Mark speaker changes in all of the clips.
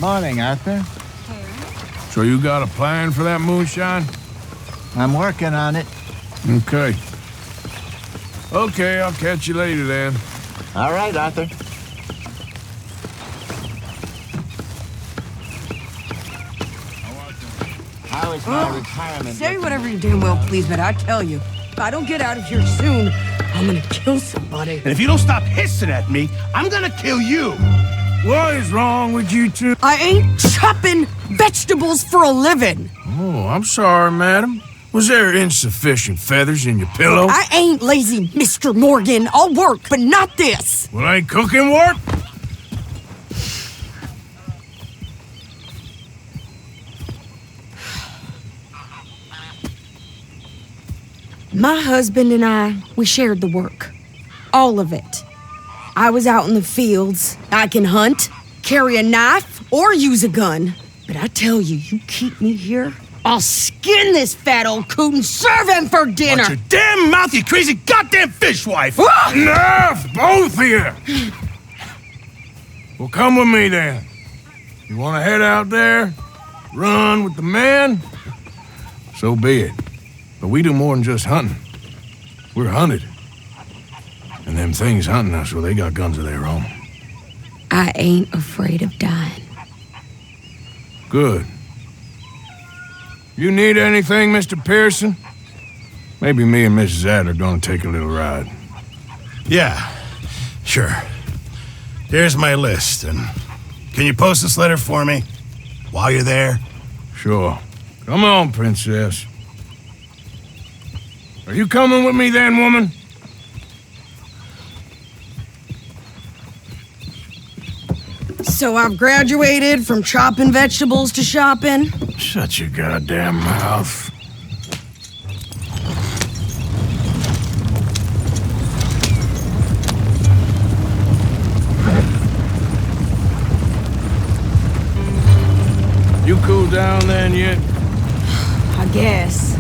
Speaker 1: Morning, Arthur.
Speaker 2: So you got a plan for that moonshine?
Speaker 1: I'm working on it.
Speaker 2: Okay. Okay, I'll catch you later then.
Speaker 1: All right, Arthur. How is my retirement?
Speaker 3: Say whatever you damn well please, but I tell you, if I don't get out of here soon, I'm gonna kill somebody.
Speaker 4: And if you don't stop hissing at me, I'm gonna kill you.
Speaker 2: What is wrong with you two?
Speaker 3: I ain't chopping vegetables for a living.
Speaker 2: Oh, I'm sorry, madam. Was there insufficient feathers in your pillow?
Speaker 3: I ain't lazy, Mr. Morgan. I'll work, but not this.
Speaker 2: Well, ain't cooking work?
Speaker 3: My husband and I, we shared the work. All of it. I was out in the fields. I can hunt, carry a knife, or use a gun. But I tell you, you keep me here, I'll skin this fat old coot and serve him for dinner.
Speaker 4: Watch your damn mouth, you crazy goddamn fishwife!
Speaker 2: Enough, both of you! Well, come with me then. You want to head out there, run with the men? So be it. But we do more than just hunting. We're hunted. And them things hunting us, well, they got guns of their own.
Speaker 3: I ain't afraid of dying.
Speaker 2: Good. You need anything, Mr. Pearson? Maybe me and Mrs. Adler are gonna take a little ride.
Speaker 4: Yeah, sure. Here's my list, and can you post this letter for me while you're there?
Speaker 2: Sure. Come on, Princess. Are you coming with me then, woman?
Speaker 3: So I've graduated from chopping vegetables to shopping?
Speaker 2: Shut your goddamn mouth. You cool down then yet?
Speaker 3: I guess.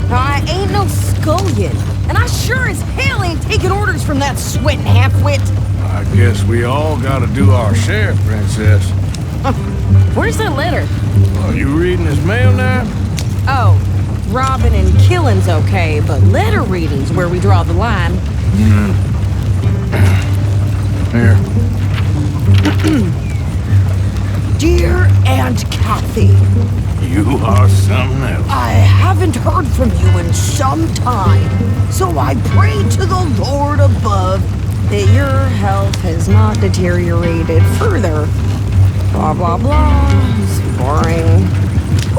Speaker 3: Now, I ain't no scullion, and I sure as hell ain't taking orders from that sweating half-wit.
Speaker 2: I guess we all gotta do our share, Princess.
Speaker 3: Where's that letter?
Speaker 2: Are you reading his mail now?
Speaker 3: Oh, robbing and killing's okay, but letter reading's where we draw the line.
Speaker 2: Here.
Speaker 3: Dear Aunt Kathy,
Speaker 2: You are something else.
Speaker 3: I haven't heard from you in some time, so I pray to the Lord above that your health has not deteriorated further. Blah, blah, blah. It's boring.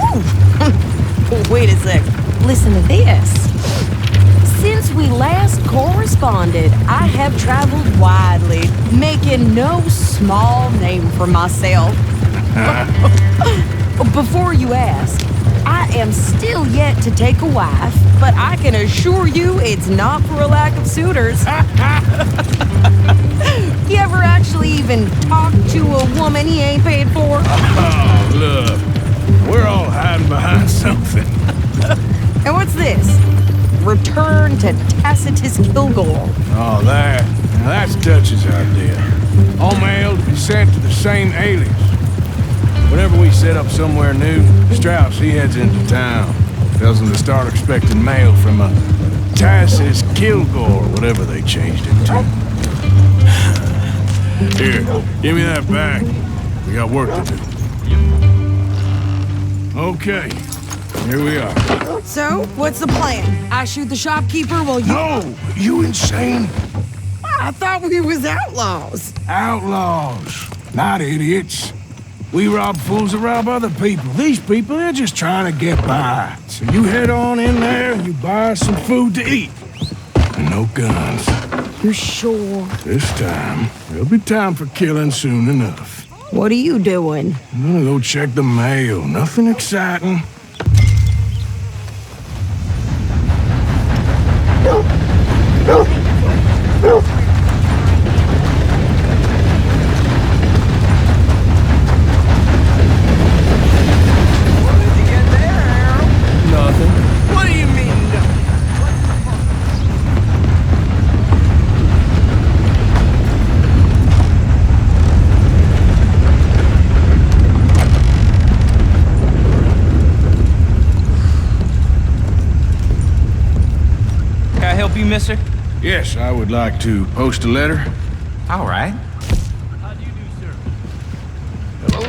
Speaker 3: Ooh. Wait a sec. Listen to this. Since we last corresponded, I have traveled widely, making no small name for myself. Before you ask, I am still yet to take a wife, but I can assure you it's not for a lack of suitors. You ever actually even talk to a woman he ain't paid for?
Speaker 2: Oh, look. We're all hiding behind something.
Speaker 3: And what's this? Return to Tacitus Kilgore.
Speaker 2: Oh, that. Now that's Dutch's idea. All mail to be sent to the same alias. Whenever we set up somewhere new, Strauss, he heads into town. Tells them to start expecting mail from a Tacitus Kilgore, whatever they changed it to. Here, give me that back. We got work to do. Okay, here we are.
Speaker 3: So, what's the plan? I shoot the shopkeeper while you...
Speaker 2: No! You insane?
Speaker 3: I thought we was outlaws.
Speaker 2: Outlaws, not idiots. We rob fools that rob other people. These people, they're just trying to get by. So you head on in there and you buy some food to eat. And no guns.
Speaker 3: You sure?
Speaker 2: This time, there'll be time for killing soon enough.
Speaker 3: What are you doing?
Speaker 2: I'm gonna go check the mail. Nothing exciting.
Speaker 5: mister?
Speaker 2: Yes, I would like to post a letter.
Speaker 5: All right.
Speaker 2: Hello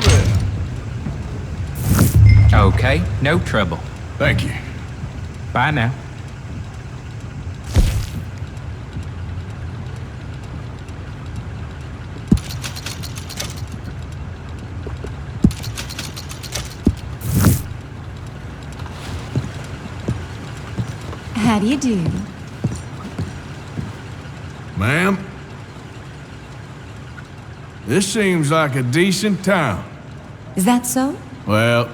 Speaker 2: there.
Speaker 5: Okay, no trouble.
Speaker 2: Thank you.
Speaker 5: Bye now.
Speaker 6: How do you do?
Speaker 2: Ma'am? This seems like a decent town.
Speaker 6: Is that so?
Speaker 2: Well,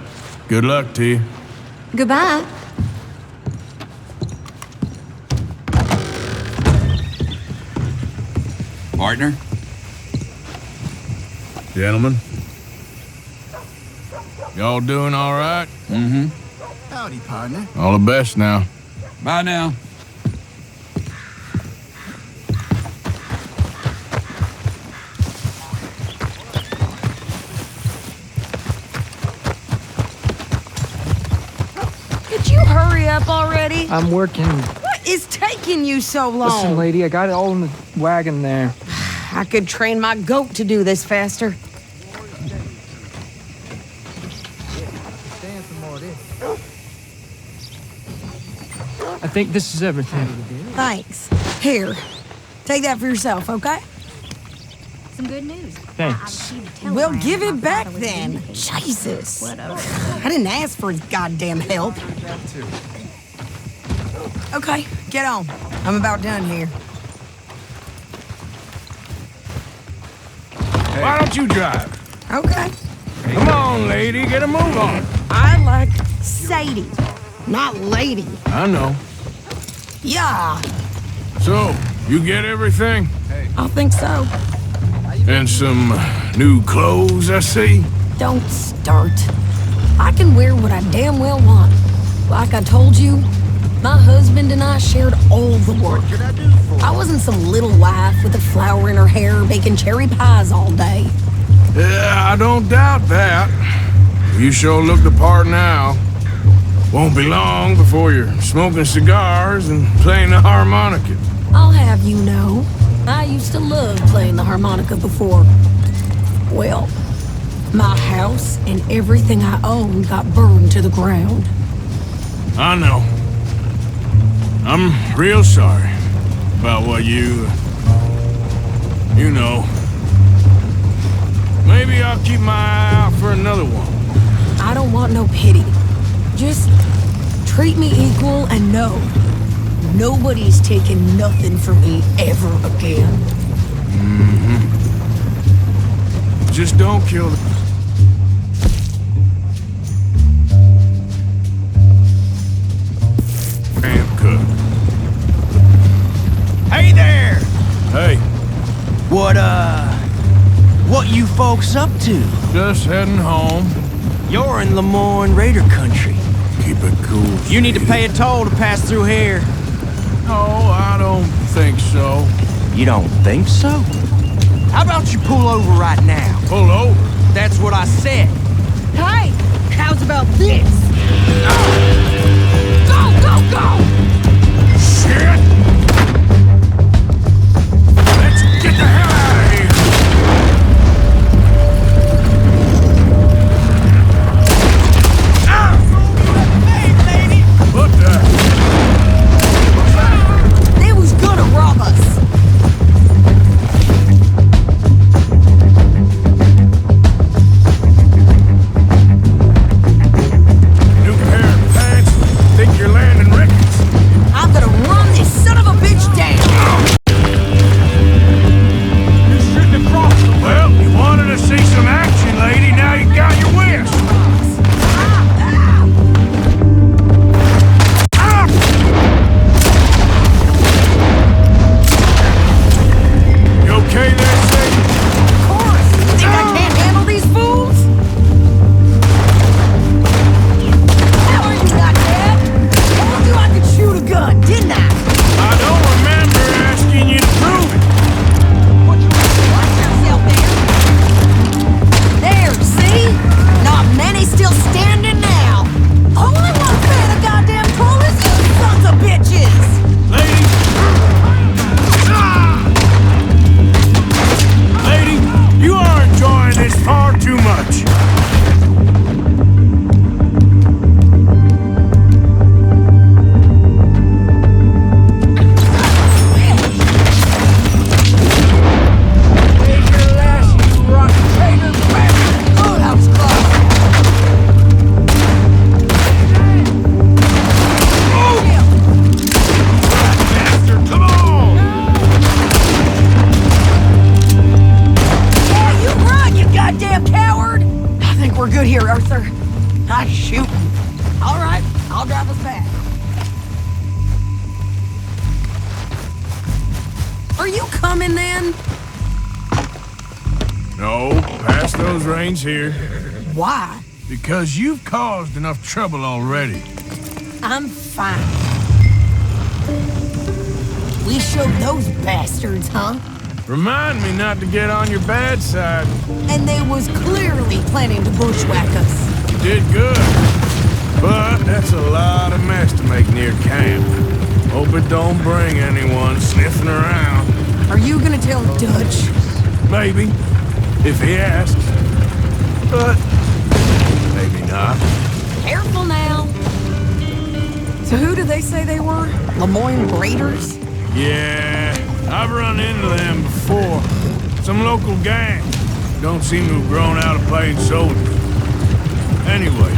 Speaker 2: good luck to you.
Speaker 6: Goodbye.
Speaker 7: Partner?
Speaker 2: Gentlemen. Y'all doing all right?
Speaker 7: Mm-hmm.
Speaker 1: Howdy, partner.
Speaker 2: All the best now.
Speaker 7: Bye now.
Speaker 3: Could you hurry up already?
Speaker 8: I'm working.
Speaker 3: What is taking you so long?
Speaker 8: Listen, lady, I got it all in the wagon there.
Speaker 3: I could train my goat to do this faster.
Speaker 8: I think this is everything.
Speaker 3: Thanks. Here, take that for yourself, okay?
Speaker 6: Some good news.
Speaker 8: Thanks.
Speaker 3: We'll give it back then. Jesus. I didn't ask for his goddamn help. Okay, get on. I'm about done here.
Speaker 2: Why don't you drive?
Speaker 3: Okay.
Speaker 2: Come on, lady, get a move on.
Speaker 3: I like Sadie, not lady.
Speaker 2: I know.
Speaker 3: Yeah,
Speaker 2: So, you get everything?
Speaker 3: I think so.
Speaker 2: And some new clothes, I see?
Speaker 3: Don't start. I can wear what I damn well want. Like I told you, my husband and I shared all the work. I wasn't some little wife with a flower in her hair baking cherry pies all day.
Speaker 2: Yeah, I don't doubt that. You sure look the part now. Won't be long before you're smoking cigars and playing the harmonica.
Speaker 3: I'll have you know, I used to love playing the harmonica before. Well, my house and everything I owned got burned to the ground.
Speaker 2: I know. I'm real sorry about what you know. Maybe I'll keep my eye out for another one.
Speaker 3: I don't want no pity. Just treat me equal and know nobody's taking nothing from me ever again.
Speaker 2: Just don't kill the... Camp cook.
Speaker 9: Hey there!
Speaker 2: Hey,
Speaker 9: What you folks up to?
Speaker 2: just heading home.
Speaker 9: You're in Lemoyne Raider country.
Speaker 2: Keep it cool.
Speaker 9: You need to
Speaker 2: Sadie.
Speaker 9: pay a toll to pass through here.
Speaker 2: No, I don't think so.
Speaker 9: You don't think so? How about you pull over right now?
Speaker 2: Pull over.
Speaker 9: That's what I said.
Speaker 3: Hey, how's about this? Go, go, go!
Speaker 2: Shit! Let's get the hell out of here! What the?
Speaker 3: They was gonna rob us. All right, I'll drive us back. Are you coming then?
Speaker 2: No, pass those reins here.
Speaker 3: Why?
Speaker 2: Because you've caused enough trouble already.
Speaker 3: I'm fine. We showed those bastards, huh?
Speaker 2: Remind me not to get on your bad side.
Speaker 3: And they was clearly planning to bushwhack us.
Speaker 2: You did good. But that's a lot of mess to make near camp. Hope it don't bring anyone sniffing around.
Speaker 3: Are you gonna tell Dutch?
Speaker 2: Maybe, if he asks. But maybe not.
Speaker 3: Careful now. So who do they say they were? Lemoyne Raiders?
Speaker 2: Yeah, I've run into them before. Some local gang. Don't seem to have grown out of playing soldiers. Anyway,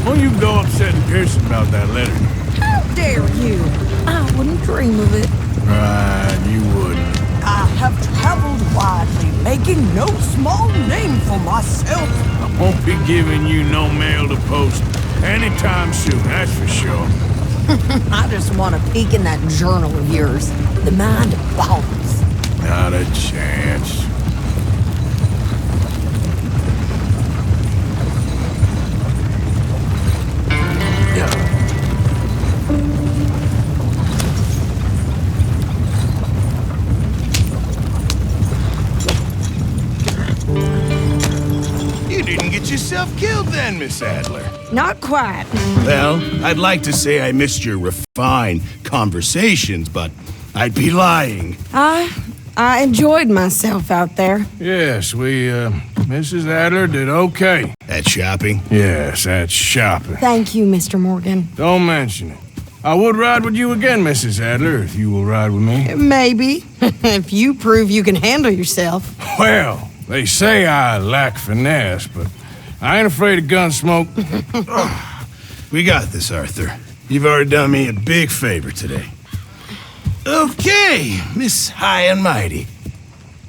Speaker 2: why don't you go upsetting Pearson about that letter?
Speaker 3: How dare you? I wouldn't dream of it.
Speaker 2: Right, you wouldn't.
Speaker 3: I have traveled widely, making no small name for myself.
Speaker 2: I won't be giving you no mail to post anytime soon, that's for sure.
Speaker 3: I just want to peek in that journal of yours. The mind boggles.
Speaker 2: Not a chance.
Speaker 4: You didn't get yourself killed then, Miss Adler.
Speaker 3: Not quite.
Speaker 4: Well, I'd like to say I missed your refined conversations, but I'd be lying.
Speaker 3: I enjoyed myself out there.
Speaker 2: Yes, Mrs. Adler did okay.
Speaker 4: At shopping?
Speaker 2: Yes, that's shopping.
Speaker 3: Thank you, Mr. Morgan.
Speaker 2: Don't mention it. I would ride with you again, Mrs. Adler, if you will ride with me.
Speaker 3: Maybe. If you prove you can handle yourself.
Speaker 2: Well, they say I lack finesse, but I ain't afraid of gun smoke.
Speaker 4: We got this, Arthur. You've already done me a big favor today. Okay, Miss High and Mighty.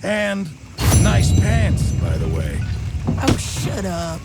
Speaker 4: And nice pants, by the way.
Speaker 3: Oh, shut up.